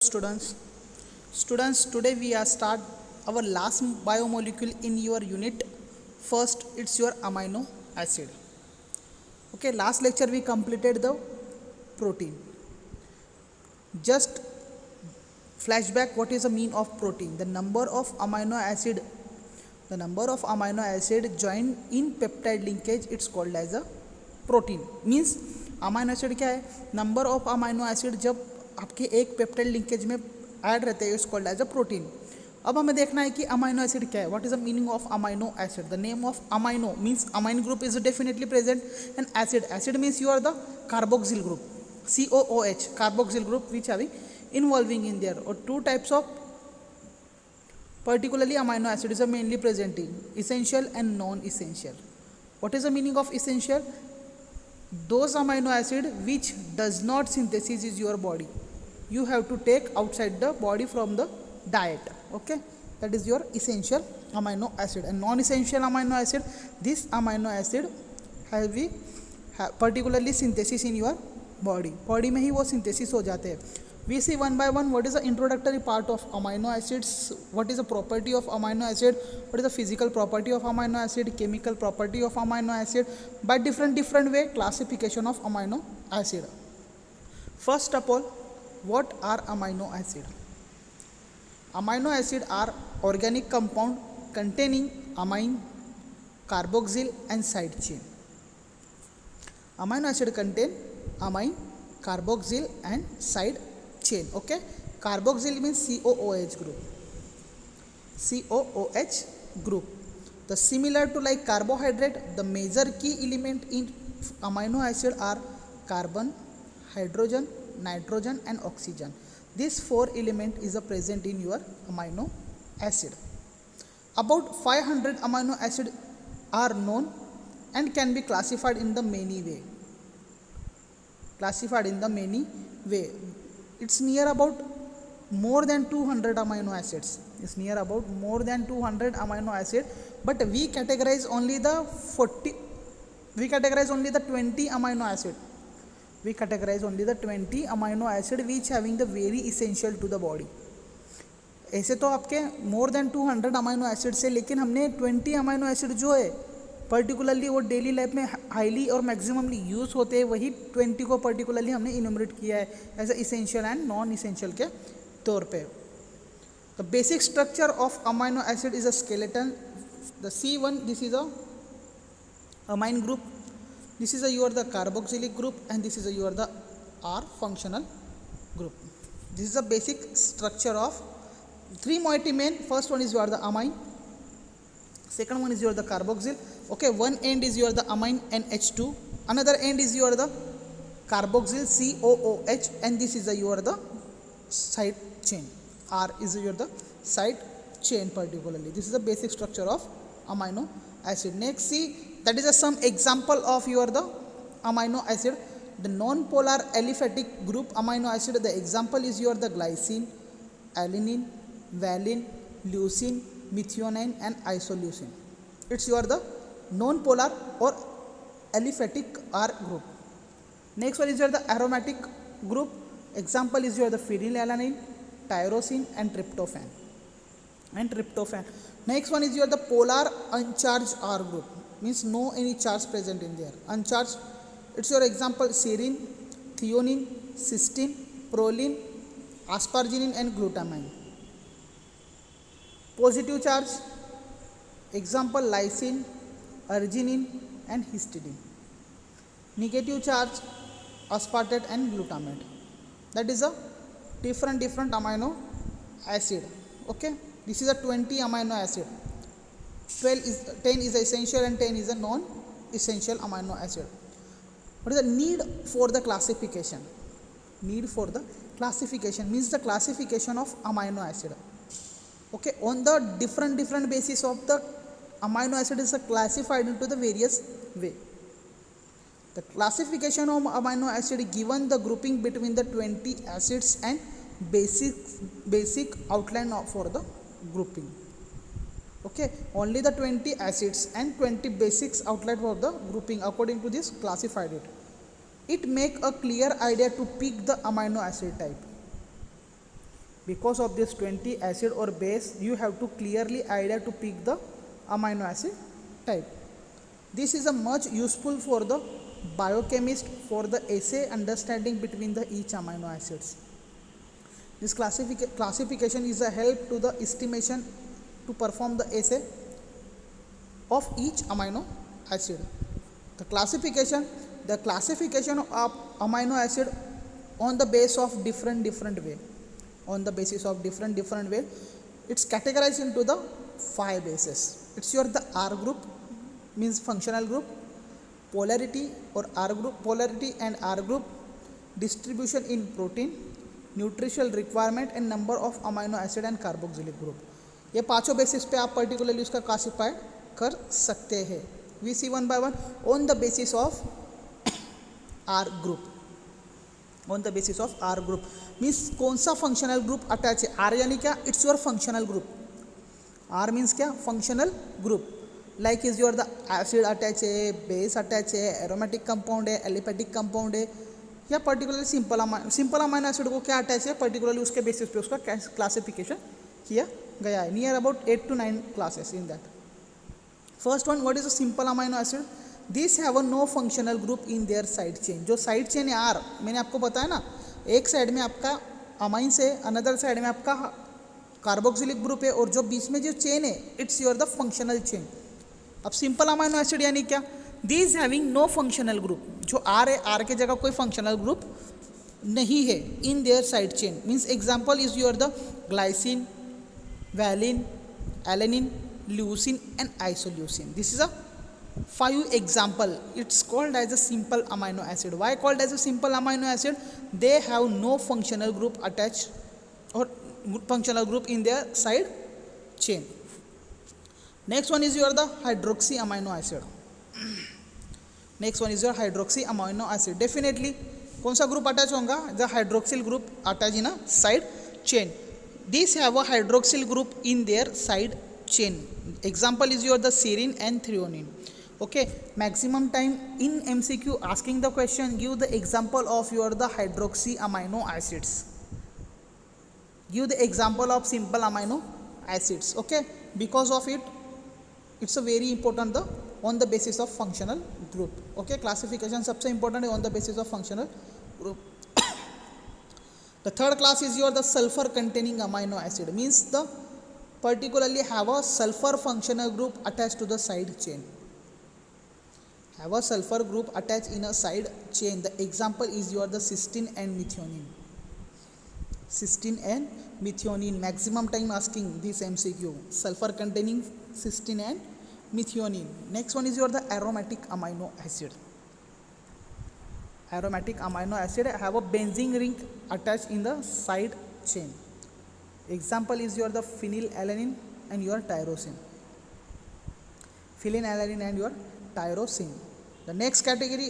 students. Students, today we are start our last biomolecule in your unit. First, it's your amino acid. Okay, last lecture we completed the protein. Just flashback, what is the mean of protein? The number of amino acid joined in peptide linkage, it's called as a protein. Means amino acid क्या है? Number of amino acid जब आपके एक peptide linkage में add रहते हैं, it's called as a protein. अब हमें देखना है कि अमाइनो एसिड क्या है. What is the meaning of amino acid? The name of amino means amine group is definitely present, and acid means you are the carboxyl group, COOH, carboxyl group which having involving in there, or two types of particularly amino acids are mainly present in essential and non-essential. What is the meaning of essential? Those amino acid which does not synthesis is your body, you have to take outside the body from the diet. Okay, that is your essential amino acid. And non-essential amino acid, this amino acid has be particularly synthesis in your body में ही वो synthesis हो जाते हैं. We see one by one what is the introductory part of amino acids, what is the property of amino acid, what is the physical property of amino acid, chemical property of amino acid, by different way classification of amino acid. First of all, what are amino acid? Amino acid are organic compound containing amine, carboxyl and side chain. Amino acid contain amine, carboxyl and side chain. Okay, carboxyl means COOH group. The similar to like carbohydrate, the major key element in amino acid are carbon, hydrogen, nitrogen and oxygen. These four element is present in your amino acid. About 500 amino acid are known and can be classified in the many way. It's near about more than 200 amino acids. But we categorize only the 20 amino acid. Which having the very essential to the body. ऐसे तो आपके more than 200 amino acids है, लेकिन हमने 20 amino acid जो है particularly वो daily life में हाईली और मैक्सिममली यूज़ होते हैं, वही 20 को पर्टिकुलरली हमने इन्यूमरेट किया है as a essential and non essential के तौर पे. The basic structure of amino acid is a skeleton. The C1, this is a amine group, this is a your the carboxylic group and this is a your the R functional group. This is the basic structure of 3 moiety main. First one is your the amine, second one is your the carboxyl. Okay, one end is your the amine NH2, another end is your the carboxyl COOH, and this is your the side chain. R is your the side chain particularly. This is the basic structure of amino acid. Next, see, that is some example of your the amino acid. The non-polar aliphatic group amino acid, the example is your the glycine, alanine, valine, leucine, methionine and isoleucine. It's your the non-polar or aliphatic R group. Next one is your the aromatic group. Example is your the phenylalanine, tyrosine and tryptophan. Next one is your the polar uncharged R group, means no any charge present in there. Uncharged, it's your example serine, threonine, cysteine, proline, asparagine and glutamine. Positive charge, example lysine, arginine and histidine. Negative charge, aspartate and glutamate. That is a different amino acid. Okay, this is a 20 amino acid. 10 is essential and 10 is a non-essential amino acid. What is the need for the classification? Need for the classification means the classification of amino acid. Okay, on the different basis of the amino acid is classified into the various way. The classification of amino acid given the grouping between the 20 acids and basic outline for the grouping. Okay, only the 20 acids and 20 basics outline for the grouping. According to this classified it. It make a clear idea to pick the amino acid type. Because of this 20 acid or base, you have to clearly idea to pick the amino acid type. This is a much useful for the biochemist for the assay understanding between the each amino acids. This classification is a help to the estimation to perform the assay of each amino acid. The classification of amino acid on the basis of different way. On the basis of different way, it's categorized into the 5 bases. It's the R group, means functional group, polarity or R group, polarity and R group, distribution in protein, nutritional requirement and number of amino acid and carboxylic group. ये पांचों basis पे आप particularly उसका classify कर सकते हैं. We see one by one on the basis of R group. On the basis of R group means कौन सा फंक्शनल ग्रुप अटैच है. आर यानी क्या, it's your functional group. R means क्या, functional group. Like is your the acid attach है, base attach है, aromatic compound है, aliphatic compound है, या पर्टिकुलरली सिंपल अमाइनो एसिड को क्या अटैच है, पर्टिकुलरली उसके बेसिस पे उसका क्लासिफिकेशन किया गया है. Near about 8 to 9 classes in that. First one, what is a simple amino acid. This have a no functional group in their side chain. जो साइड चेन है आर, मैंने आपको बताया ना, एक साइड में आपका अमाइन से, अनदर साइड में आपका कार्बोक्सिलिक ग्रुप है, और जो बीच में जो चेन है it's your the functional chain. अब सिंपल अमाइनो एसिड यानी क्या, this having no functional group. जो आर है, आर के जगह कोई फंक्शनल ग्रुप नहीं है in their side chain. Means example is your the glycine, valine, alanine, leucine and isoleucine. This is a 5 example. It's called as a simple amino acid. Why called as a simple amino acid? They have no functional group attached or functional group in their side chain. Next one is your the hydroxy amino acid. Next one is your hydroxy amino acid. Definitely कौन सा group attach होगा, the hydroxyl group attached in a side chain. These have a hydroxyl group in their side chain. Example is your the serine and threonine. Okay, maximum time in MCQ asking the question, give the example of your the hydroxy amino acids. Give the example of simple amino acids. Okay, because of it, it's a very important the on the basis of functional group. Okay, classification सबसे important है on the basis of functional group. The third class is your the sulfur containing amino acid. Means the particularly have a sulfur functional group attached to the side chain. Have a sulfur group attached in a side chain. The example is your the cysteine and methionine. Cysteine and methionine. Maximum time asking this MCQ. Sulfur containing cysteine and methionine. Next one is your the aromatic amino acid. Aromatic amino acid have a benzene ring attached in the side chain. Example is your the phenylalanine and your tyrosine. Phenylalanine and your tyrosine. The next category,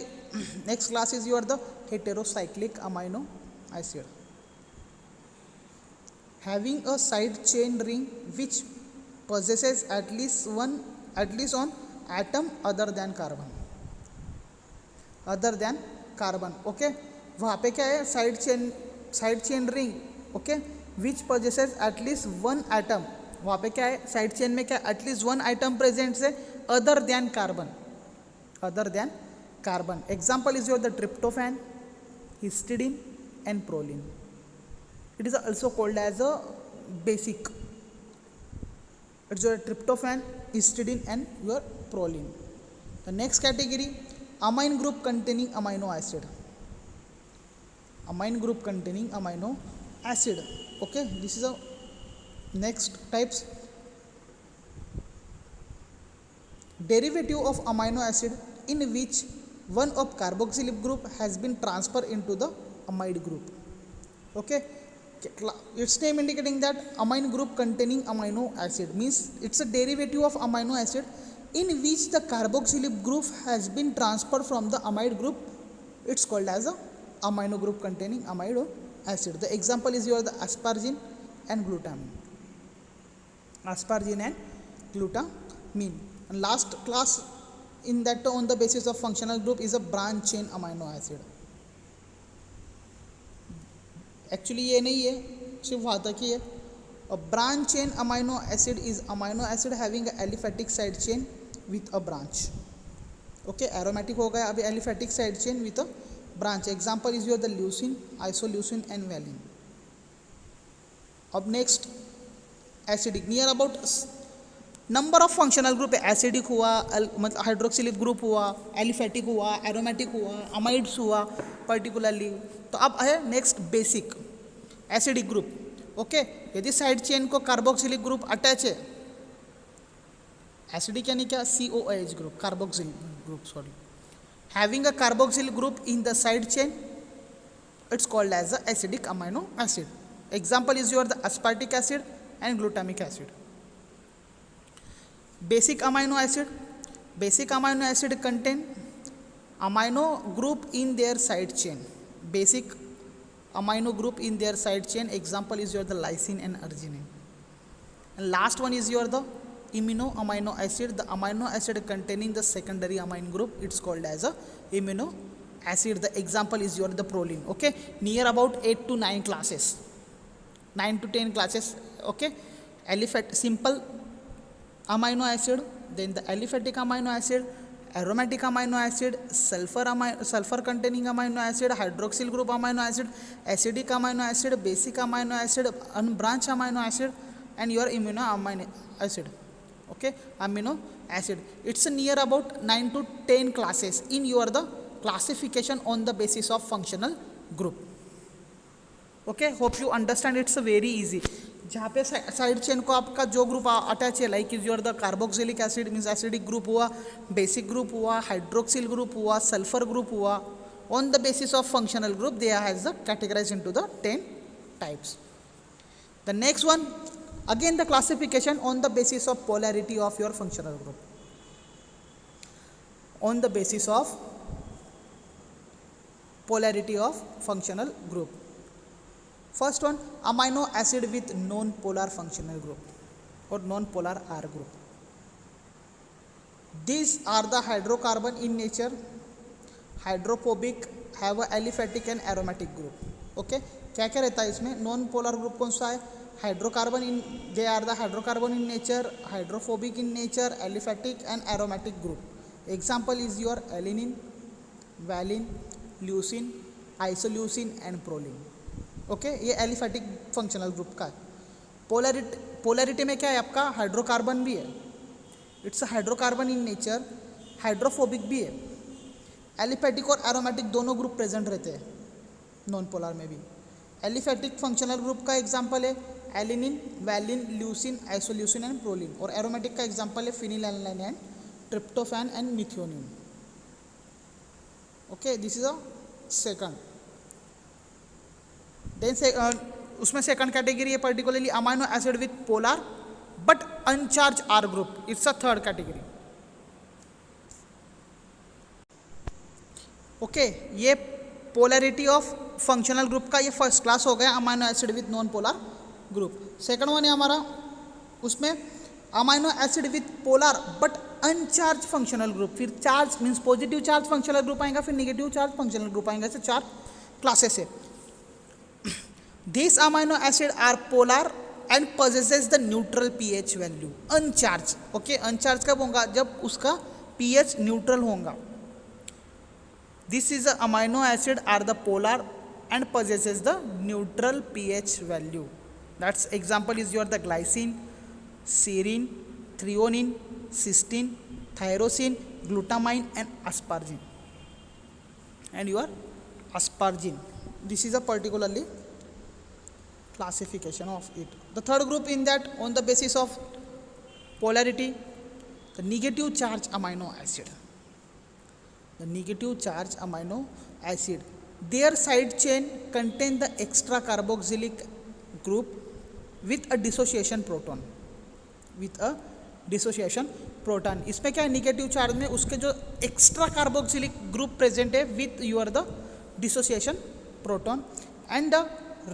next class is your the heterocyclic amino acid. Having a side chain ring which possesses at least one atom other than carbon. Carbon. Okay, वहाँ पे क्या है, side chain ring. Okay, which possesses at least one atom. वहाँ पे क्या है, side chain में क्या एटलीस्ट वन आइटम प्रेजेंट है other than carbon. Example is your the tryptophan, histidine and proline. It is also called as a basic. It's your tryptophan, histidine and your proline. The next category, amine group containing amino acid. Amine group containing amino acid. Okay, this is a next types. Derivative of amino acid in which one of carboxylic group has been transferred into the amide group. Okay, its name indicating that amine group containing amino acid means it's a derivative of amino acid in which the carboxylic group has been transferred from the amide group. It's called as a amino group containing amino acid. The example is your the asparagine and glutamine. Asparagine and glutamine. And last class in that on the basis of functional group is a branch chain amino acid. Actually ये नहीं है, सिर्फ वहाँ तक ही है. A branch chain amino acid is amino acid having a aliphatic side chain with a branch. Okay, aromatic हो गया. अभी aliphatic side chain with a branch. Example is your the leucine, isoleucine and valine. अब next acidic, near about number of functional group है. Acidic हुआ, मतलब hydroxylic group हुआ, aliphatic हुआ, aromatic हुआ, अमाइड्स हुआ पर्टिकुलरली. तो अब है next basic acidic group. Okay, यदि साइड चेन को कार्बोक्सिलिक ग्रुप अटैच है, एसिडिक यानी क्या, COOH group, carboxylic group, sorry, having a carboxylic group in the side chain, it's called as a acidic amino acid. Example is your the aspartic acid and glutamic acid. Basic amino acid contain amino group in their side chain. Basic amino group in their side chain. Example is your the lysine and arginine. And last one is your the imino amino acid. The amino acid containing the secondary amino group, it's called as a imino acid. The example is your the proline. Okay, near about 8 to 9 classes, 9 to 10 classes. Okay, simple amino acid, then the aliphatic amino acid, aromatic amino acid, sulfur containing amino acid, hydroxyl group amino acid, acidic amino acid, basic amino acid, unbranched amino acid, and your immuno amino acid. Okay, amino acid, it's near about 9 to 10 classes in your the classification on the basis of functional group. Okay, hope you understand. It's very easy. जहाँ पे side chain को आपका जो group attach है, like is your the carboxylic acid means acidic group हुआ, basic group हुआ, hydroxyl group हुआ, sulphur group हुआ, on the basis of functional group they has the categorize into the 10 types. The next one again the classification on the basis of polarity of your functional group. On the basis of polarity of functional group. First one, amino acid with non-polar functional group or non-polar R group. These are the hydrocarbon in nature, hydrophobic, have a aliphatic and aromatic group. Okay, क्या क्या रहता है इसमें? Non polar group कौन सा है? Hydrocarbon in, they are the hydrocarbon in nature, hydrophobic in nature, aliphatic and aromatic group. Example is your alanine, valine, leucine, isoleucine and proline. Okay, ये aliphatic functional group का है. Polarity में क्या है आपका? हाइड्रोकार्बन भी है, it's hydrocarbon in nature, hydrophobic भी है. एलिफेटिक और एरोमेटिक दोनों ग्रुप प्रेजेंट रहते हैं नॉन पोलर में भी. एलिफेटिक फंक्शनल ग्रुप का एग्जांपल है alanine, valine, leucine, isoleucine and proline. और एरोमेटिक का एग्जांपल है phenylalanine and tryptophan and methionine. Okay, this is a second. Then से उसमें सेकंड कैटेगरी है particularly amino acid with polar but uncharged R group, it's a third category. Okay, ये polarity of functional group का ये first class हो गया, amino acid with non polar group. Second one है हमारा, उसमें amino acid with polar but uncharged functional group. फिर charge means positive charge functional group आएगा, फिर नेगेटिव चार्ज फंक्शनल ग्रुप आएगा. ऐसे 4 क्लासेस है. These amino acid are polar and possesses the neutral pH value. Uncharged. Okay, uncharged कब होगा? जब उसका pH न्यूट्रल होगा. This is the amino acid are the polar and possesses the neutral pH value. That's example is your the glycine, serine, threonine, cysteine, tyrosine, glutamine and asparagine. And your asparagine. This is a particularly classification of it. The third group in that on the basis of polarity, the negative charge amino acid. The negative charge amino acid, their side chain contain the extra carboxylic group with a dissociation proton. With a dissociation proton. इसमें क्या है? Negative charge में उसके जो extra carboxylic group present है with your the dissociation proton and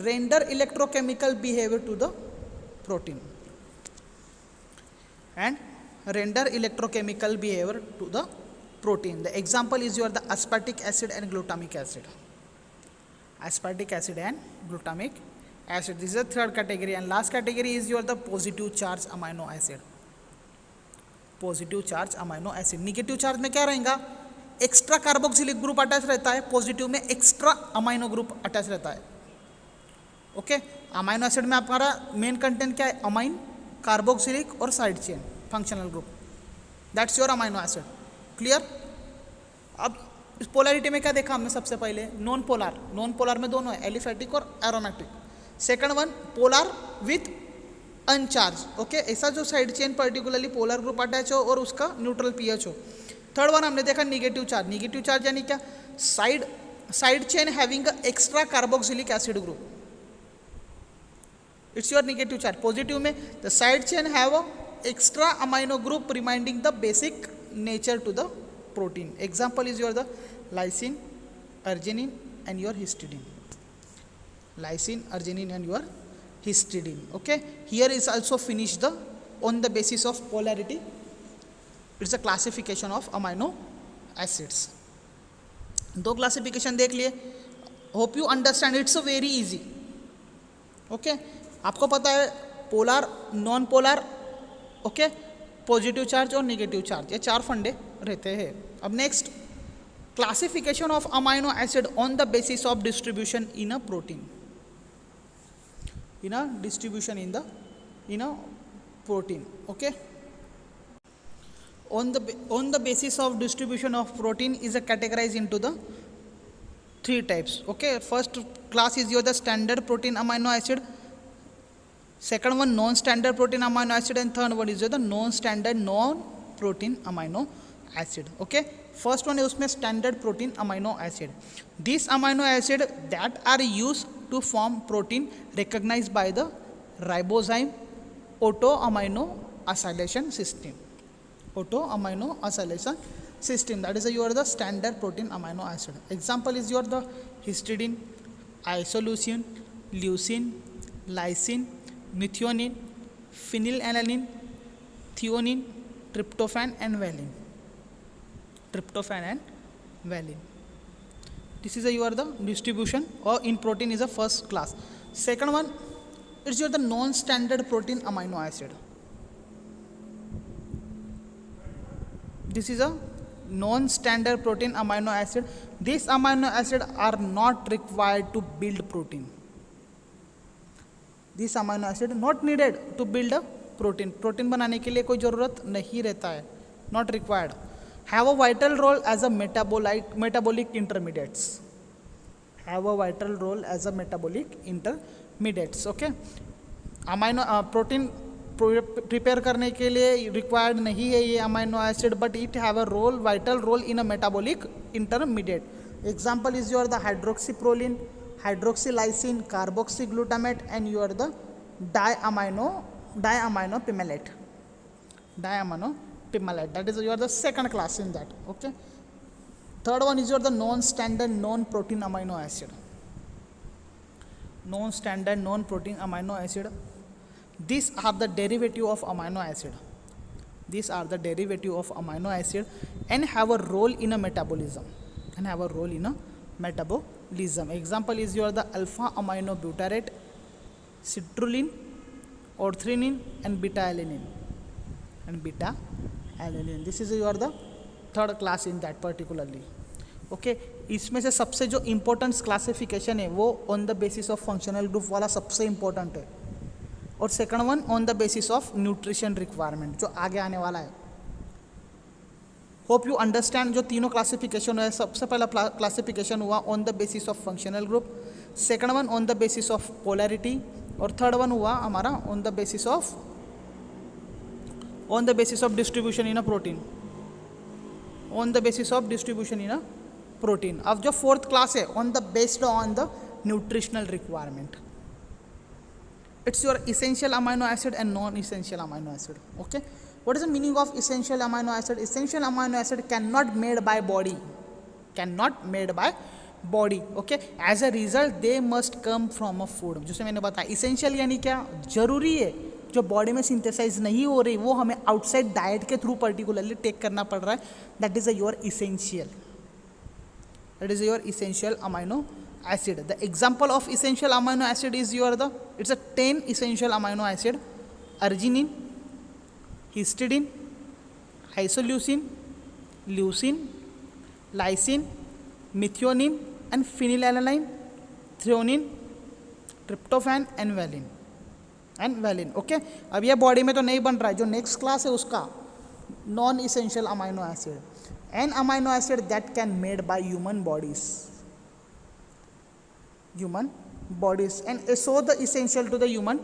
render electrochemical behavior to the protein and render electrochemical behavior to the protein. The example is your the aspartic acid and glutamic acid. Aspartic acid and glutamic acid. This is the third category, and last category is your the positive charge amino acid. Positive charge amino acid. Negative charge में क्या रहेगा, extra carboxylic group attach रहता है, positive में extra amino group attach रहता है. Okay, amino acid में हमारा मेन कंटेंट क्या है, अमाइन, कार्बोक्सिलिक और side chain functional group. That's your amino acid. Clear. अब इस पोलैरिटी में क्या देखा हमने सबसे पहले, नॉन पोलर. नॉन पोलर में दोनों है, एलिफेटिक और aromatic. Second one polar with uncharged. Okay, ऐसा जो side chain particularly polar group attach हो और उसका न्यूट्रल पीएच हो. थर्ड वन हमने देखा निगेटिव चार्ज. निगेटिव चार्ज यानी क्या, side chain having extra carboxylic acid group. It's your negative charge. Positive में the side chain have extra amino group reminding the basic nature to the protein. Example is your the lysine, arginine and your histidine. Lysine, arginine and your histidine. Okay, here is also finished the on the basis of polarity. It's a classification of amino acids. दो classification देख लिए. Hope you understand. It's a very easy. Okay, आपको पता है polar, non polar, okay, positive charge और negative charge, ये चार फंडे रहते हैं. अब next, classification of amino acid on the basis of distribution in a protein. In a distribution in a protein. Okay, on the basis of distribution of protein is categorized into the three types. Okay, first class is your the standard protein amino acid, second one non standard protein amino acid, and third one is your the non standard non protein amino acid. Okay, first one है उसमें standard protein amino acid. These amino acid that are used to form protein recognized by the ribozyme autoamino acylation system. Autoamino acylation system, that is your the standard protein amino acid. Example is your the histidine, isoleucine, leucine, lysine, methionine, phenylalanine, threonine, tryptophan and valine. This is your the distribution or in protein is a first class. Second one, it's your the non-standard protein amino acid. This is a non-standard protein amino acid. These amino acid are not required to build protein. These amino acid not needed to build a protein. Protein बनाने के लिए कोई ज़रूरत नहीं रहता है. Not required. Have a vital role as a metabolic intermediates. Have a vital role as a metabolic intermediates. Okay, amino protein prepare करने के लिए रिक्वायर्ड नहीं है ये amino acid, but it have a role, vital role in a metabolic intermediate. Example is your the hydroxyproline, hydroxylysine, carboxyglutamate and your the diamino pimalate. That is your the second class in that. Okay, third one is your the non-standard non-protein amino acid. Non-standard non-protein amino acid, these are the derivative of amino acid. These are the derivative of amino acid and have a role in a metabolism. Example is your the alpha amino butyrate, citrulline, orthreonine and beta-alanine. This is your the third class in that particularly. Okay, इसमें से सबसे जो important classification है वो on the basis of functional group वाला सबसे important है, और second one on the basis of nutrition requirement जो आगे आने वाला है. Hope you understand. जो तीनों क्लासिफिकेशन है, सबसे पहला क्लासिफिकेशन हुआ on the basis of functional group, second one on the basis of polarity, और थर्ड वन हुआ हमारा on the basis of distribution in a protein. अब जो फोर्थ क्लास है based on the nutritional requirement. It's your essential amino acid and non essential amino acid. Okay, what is the meaning of essential amino acid? Essential amino acid can not made by body. Okay, as a result they must come from a food. जैसे मैंने बताया, essential यानी क्या, जरूरी है, जो body में synthesise नहीं हो रही वो हमें आउटसाइड डाइट के थ्रू पर्टिकुलरली टेक करना पड़ रहा है. That is your essential amino acid. The example of essential amino acid is it's a 10 essential amino acid: arginine, histidine, isoleucine, leucine, lysine, methionine and phenylalanine, threonine, tryptophan and valine. Okay, अब ये body में तो नहीं बन रहा है, जो next class है उसका non essential amino acid, an amino acid that can made by human bodies and so the essential to the human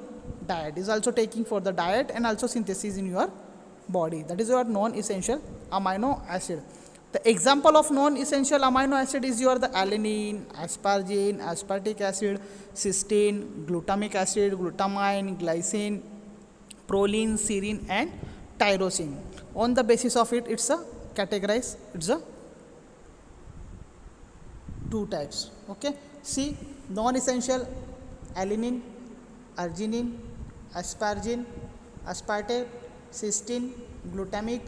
diet is also taking for the diet and also synthesis in your body. That is your non-essential amino acid. The example of non-essential amino acid is the alanine, asparagine, aspartic acid, cysteine, glutamic acid, glutamine, glycine, proline, serine and tyrosine. On the basis of it, it's a categorized, it's a two types. Okay, see, non-essential: alanine, arginine, asparagine, aspartate, cysteine, glutamic,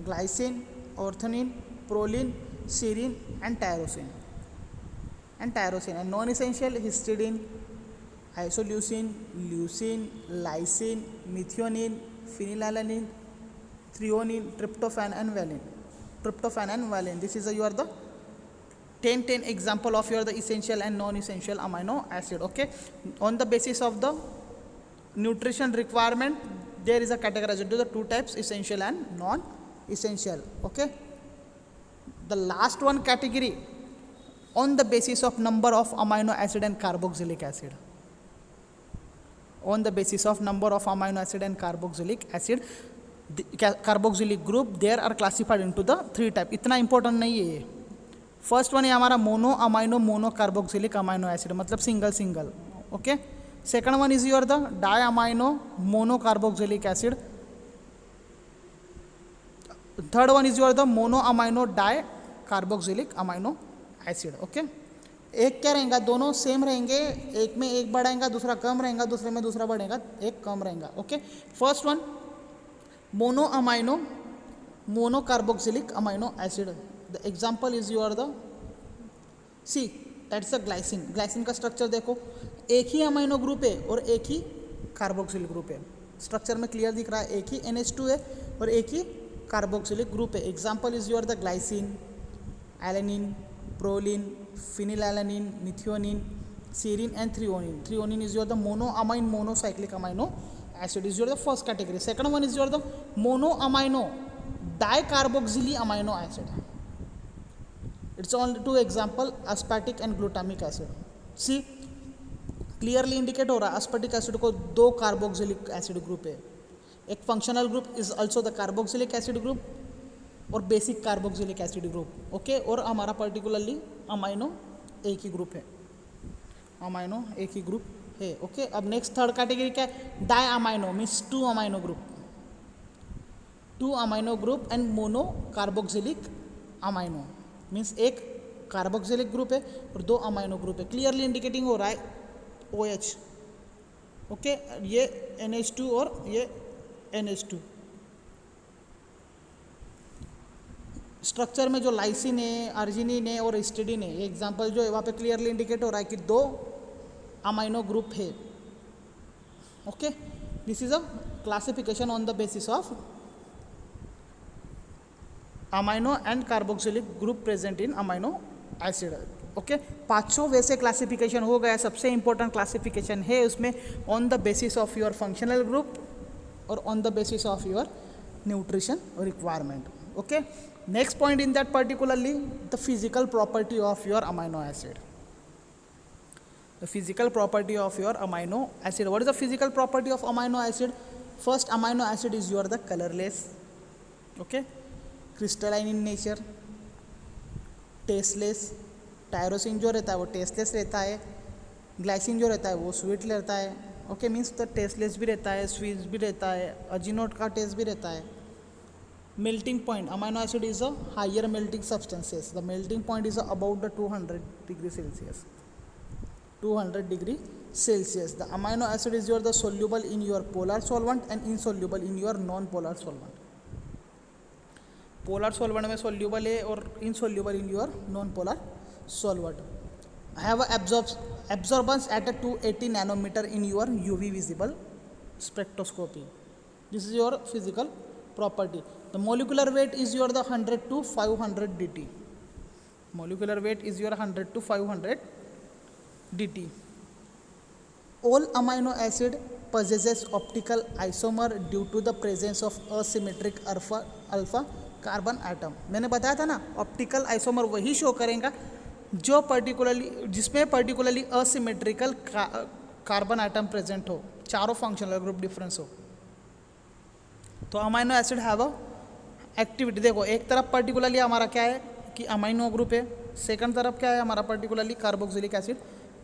glycine, orthonine, proline, serine and tyrosine. And non-essential: histidine, isoleucine, leucine, lysine, methionine, phenylalanine, threonine, tryptophan and valine. This is your the 10 example of your the essential and non-essential amino acid. Okay, on the basis of the nutrition requirement, there is a categorization to the two types: essential and non-essential. Okay, the last one category, on the basis of number of amino acid and carboxylic acid. On the basis of number of amino acid and carboxylic acid, the carboxylic group there are classified into the three type. इतना important नहीं है ये. First one है हमारा mono amino mono carboxylic amino acid, मतलब single. Okay, second one is your the di amino mono carboxylic acid. Third one is your the mono amino di carboxylic amino acid. Okay, एक क्या रहेगा, दोनों same रहेंगे, एक में एक बढ़ेगा दूसरा कम रहेगा, दूसरे में दूसरा बढ़ेगा एक कम रहेगा. Okay, first one mono amino mono carboxylic amino acid. The example is your the see, that's the glycine. Glycine का स्ट्रक्चर देखो, एक ही अमाइनो ग्रुप है और एक ही कार्बोक्सिलिक ग्रुप है. स्ट्रक्चर में क्लियर दिख रहा है, एक ही NH2 है और एक ही कार्बोक्सिलिक ग्रुप है. Example is your the glycine, alanine, proline, phenylalanine, methionine, serine and threonine. Threonine is your the mono amine monocyclic amino acid, is your the first category. Second one is your the mono amino dicarboxylic amino acid. It's only two example: aspartic and glutamic acid. See, clearly indicate हो रहा है aspartic acid को दो carboxylic acid group है. एक functional group is also the carboxylic acid group और basic carboxylic acid group. Okay, और हमारा पर्टिकुलरली अमाइनो एक ही ग्रुप है, अमाइनो एक ही ग्रुप है. ओके, अब नेक्स्ट थर्ड कैटेगरी क्या है? Di amino means two amino group and mono carboxylic amino means एक कार्बोक्सिलिक ग्रुप है और दो अमाइनो ग्रुप है. क्लियरली इंडिकेटिंग हो रहा है OH. ओके, ये NH2 और ये NH2. स्ट्रक्चर में जो लाइसिन है, अर्जिनिन है और हिस्टिडीन है, ये एग्जांपल जो है वहाँ पे क्लियरली इंडिकेट हो रहा है कि दो अमाइनो ग्रुप है. Okay, this is a classification on the basis of amino and carboxylic group present in amino acid. Okay, पांचों वैसे क्लासिफिकेशन हो गया. सबसे इंपॉर्टेंट क्लासिफिकेशन है उसमें on the basis of your functional group और on the basis of your nutrition requirement. Okay, next point in that particularly the physical property of your amino acid. The physical property of your amino acid. What is the physical property of amino acid? First, amino acid is your the colorless. Okay, crystalline in nature, tasteless. Tyrosine जो रहता है वो tasteless रहता है, glycine जो रहता है वो स्वीट रहता है. ओके, मीन्स द टेस्टलेस भी रहता है, स्वीट भी रहता है, अजीनोट का टेस्ट भी रहता है. Melting point, amino acid is a higher melting substances. The melting point is about the 200 degree Celsius. 200 degree Celsius. The amino acid is your the soluble in your polar solvent and insoluble in your non-polar solvent. Polar solvent में soluble है और insoluble in your non polar solvent. have a absorbance at a 280 nanometer in your UV visible spectroscopy. This is your physical property. The molecular weight is your the 100 to 500 dt. Molecular weight is your 100 to 500 dt. All amino acid possesses optical isomer due to the presence of asymmetric alpha carbon atom. मैंने बताया था ना, optical isomer वही show करेगा जो जिसमें particularly asymmetrical carbon atom present हो, चारों फंक्शनल ग्रुप डिफरेंस हो. तो amino acid have a activity. देखो एक तरफ पर्टिकुलरली हमारा क्या है कि अमाइनो ग्रुप है, सेकंड तरफ क्या है हमारा पर्टिकुलरली कार्बोक्सिलिक एसिड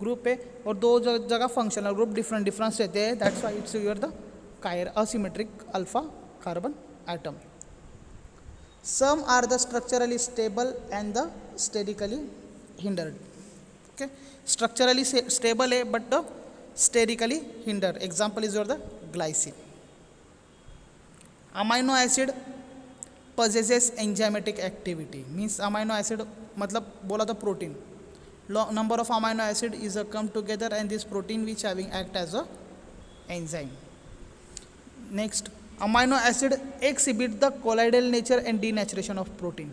ग्रुप है, और दो जगह फंक्शनल ग्रुप डिफरेंस रहते हैं. That's why it's your the asymmetric alpha carbon atom. Some are the structurally stable and the sterically hindered. Okay, structurally stable है but the sterically hindered. Example is your the glycine. Amino acid possesses enzymatic activity. Means amino acid मतलब बोला तो protein. Number of amino acid is come together and this protein which having act as a enzyme. Next, amino acid exhibit the colloidal nature and denaturation of protein.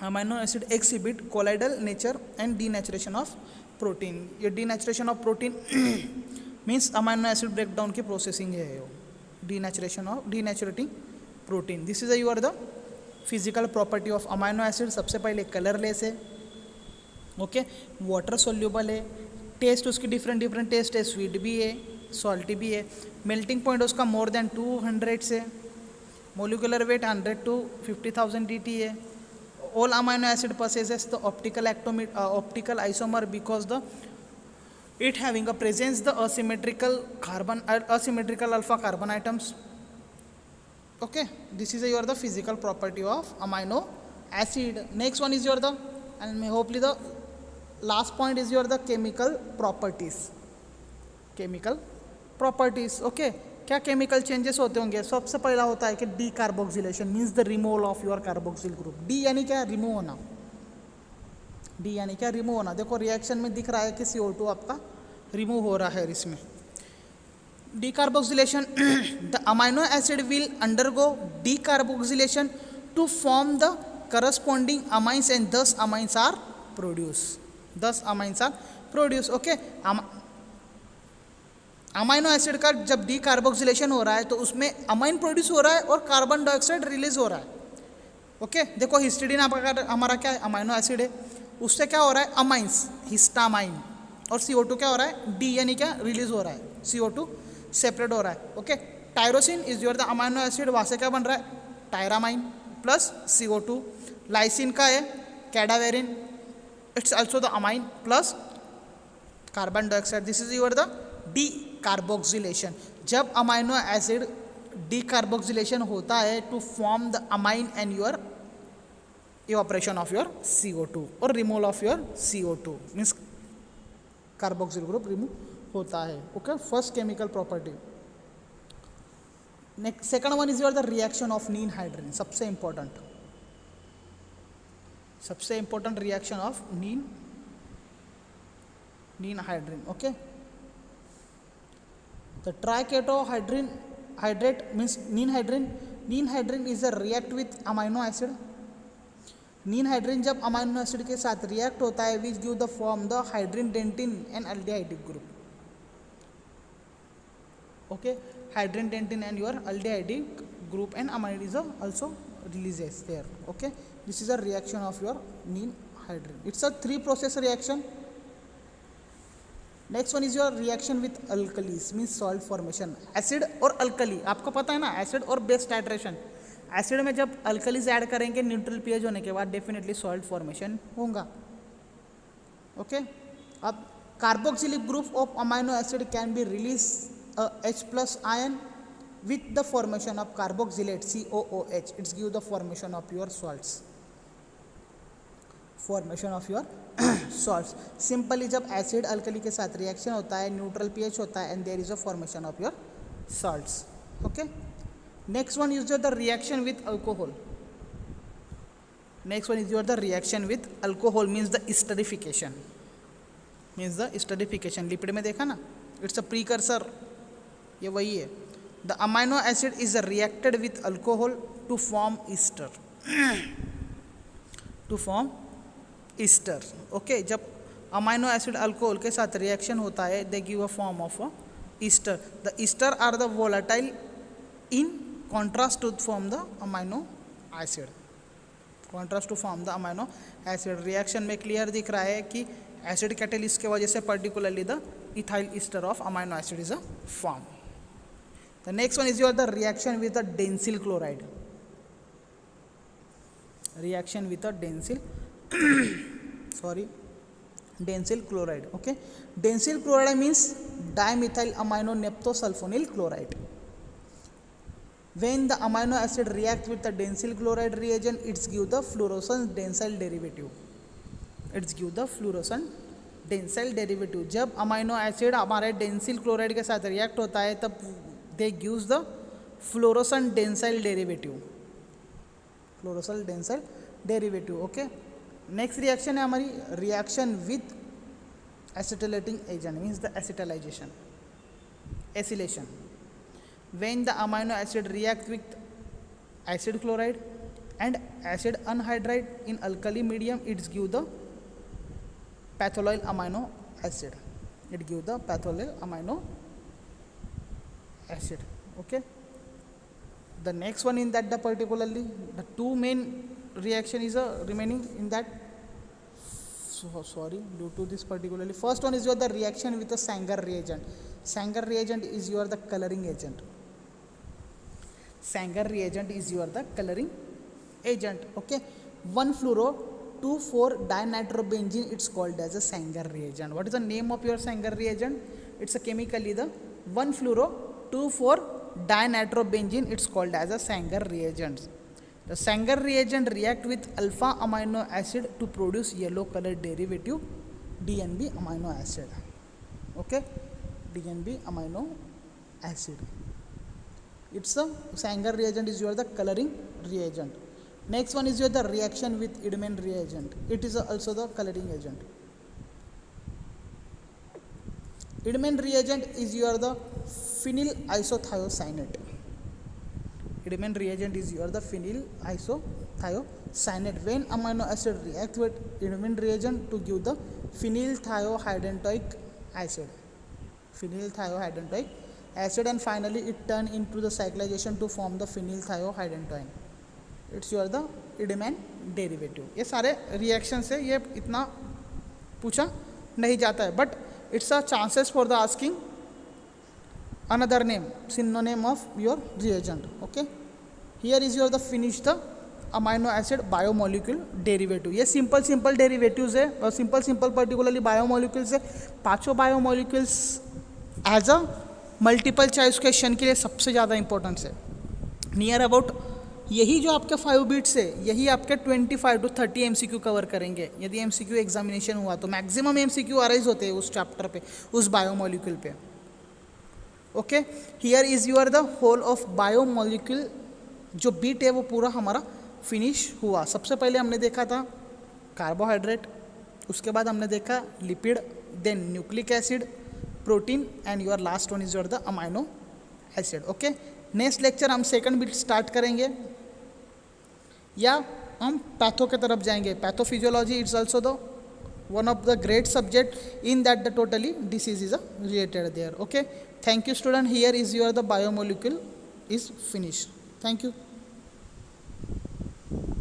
Amino acid exhibit colloidal nature and denaturation of protein. ये denaturation of protein means amino acid breakdown की processing है ये. Denaturating protein. This is your the physical property of amino acid. सबसे पहले colorless है, okay, water soluble है, test उसकी different test है, स्वीट भी है, सॉल्टी भी है, मेल्टिंग पॉइंट उसका मोर देन 200 से, मोलिकुलर वेट 100 to 50,000 dt है. All amino acid possesses the optical isomer because the it having a presence the asymmetrical alpha carbon atoms. Okay, this is your the physical property of amino acid. Next one is your the, and hopefully the last point is your the chemical properties. Okay, क्या chemical changes होते होंगे? सबसे पहला होता है कि D carboxylation means the removal of your carboxyl group. D यानी क्या? रिमूव होना. डी यानी क्या? रिमूव होना. देखो रिएक्शन में दिख रहा है कि CO2 आपका रिमूव हो रहा है इसमें. Decarboxylation, the amino acid will undergo decarboxylation to form the corresponding amines and 10 amines are produce. Okay, amino acid का जब डी कार्बोक्सिलेशन हो रहा है तो उसमें अमाइन प्रोड्यूस हो रहा है और कार्बन डाइऑक्साइड रिलीज हो रहा है. ओके, देखो हिस्टिडीन हमारा क्या है? अमाइनो एसिड है. उससे क्या हो रहा है? अमाइंस, हिस्टामाइन, और CO2 क्या हो रहा है? डी यानी क्या? रिलीज हो रहा है. CO2 सेपरेट हो रहा है. Okay, tyrosine is your the amino acid. वहाँ से क्या बन रहा है? Tyramine plus CO2. लाइसिन का है cadaverine, it's also the amine plus carbon dioxide. This is your the decarboxylation. जब अमाइनो एसिड डी कार्बोक्सिलेशन होता है to form the amine and your evaporation of your CO2 और removal of your CO2 means carboxyl group remove होता है. Okay, first chemical property. Next, second one is your the reaction of ninhydrin. सबसे important reaction of ninhydrin. Okay, the trichlorohydrate means नीन hydrogen is a react with amino acid. नीन hydrogen जब amino acid के साथ react होता है which give the form the hydrogen dentin and aldehyde group. Okay, hydrogen dentin and your aldehyde group and amide is also releases there. Okay, this is a reaction of your नीन hydrogen. It's a 3-process reaction. Next one is your reaction with alkalis means salt formation. Acid और alkali आपको पता है ना, acid और base titration. Acid में जब alkalis add करेंगे न्यूट्रल पीएच होने के बाद डेफिनेटली सॉल्ट फॉर्मेशन होगा. ओके, अब carboxylic group of amino acid can be release H+ ion with the formation of carboxylate COOH. It's give the formation of your salts. Simply जब acid alkali के साथ reaction होता है, neutral pH होता है and there is a formation of your salts. Okay, next one is the reaction with alcohol. Next one is your the reaction with alcohol means the esterification, lipid में देखा ना, it's a precursor, ये वही है. The amino acid is reacted with alcohol to form ester. Okay, जब amino acid alcohol के साथ reaction होता है, they give a form of a ester. The ester are the volatile in contrast to form the amino acid. Reaction में clear दिख रहा है कि एसिड कैटेलिस्ट के वजह से particularly the ethyl ester of amino acid is a form. The next one is your the reaction with the dansyl chloride. Dansyl chloride. Okay, dansyl chloride means dimethyl amino naphthosulfonyl chloride. When the amino acid react with the densyl chloride reagent, it's give the fluorescent densyl derivative. जब amino acid हमारे dansyl chloride के साथ react होता है तब they gives the fluorescent dansyl derivative. Okay, next reaction है हमारी reaction with acetylating agent means the acylation. When the amino acid react with acid chloride and acid anhydride in alkali medium, it give the patholoyl amino acid. Okay, the next one in that, the particularly the two main reaction is remaining in that. Due to this particularly, first one is your the reaction with the Sanger reagent. Sanger reagent is your the coloring agent. Okay, 1-fluoro-2,4-dinitrobenzene, it's called as a Sanger reagent. What is the name of your Sanger reagent? It's a chemically the 1-fluoro-2,4-dinitrobenzene, it's called as a Sanger reagent. The Sanger reagent react with alpha amino acid to produce yellow colored derivative DNB amino acid. Okay, DNB amino acid. It's a Sanger reagent is your the coloring reagent. Next one is your the reaction with Idman reagent. It is also the coloring agent. Idman reagent is your the phenyl isothiocyanate. Idman reagent is your the phenyl isothiocyanate. When amino acid react with Idman reagent to give the phenyl thiohydantoic acid. And finally it turn into the cyclization to form the phenyl thiohydantoin. It's your the Idman derivative. ये सारे reaction से ये इतना पूछा नहीं जाता है, but it's a chances for the asking another name, synonym of your reagent. Okay, here is your the finish the amino acid biomolecule derivative. ये सिंपल डेरिवेटिव्स है और सिंपल पर्टिकुलरली बायोमोलिक्यूल्स है. पांचों biomolecules as a multiple choice question के लिए सबसे ज़्यादा importance है. नियर अबाउट यही जो आपके 5 बिट्स है, यही आपके 25 to 30 MCQ कवर करेंगे. यदि MCQ एग्जामिनेशन हुआ तो मैक्सिमम MCQ अराइज होते हैं उस चैप्टर पे, उस बायोमोलिक्यूल पे. Okay, here is your the whole of biomolecule. जो बीट है वो पूरा हमारा फिनिश हुआ. सबसे पहले हमने देखा था कार्बोहाइड्रेट, उसके बाद हमने देखा lipid, then nucleic acid, protein, and your last one is your the amino acid. Okay, next lecture हम सेकंड बीट स्टार्ट करेंगे या हम पैथो के तरफ जाएंगे. Pathophysiology it's also the one of the great subject in that the totally disease is related there. Okay, thank you student. Here is your the biomolecule is finished. Thank you.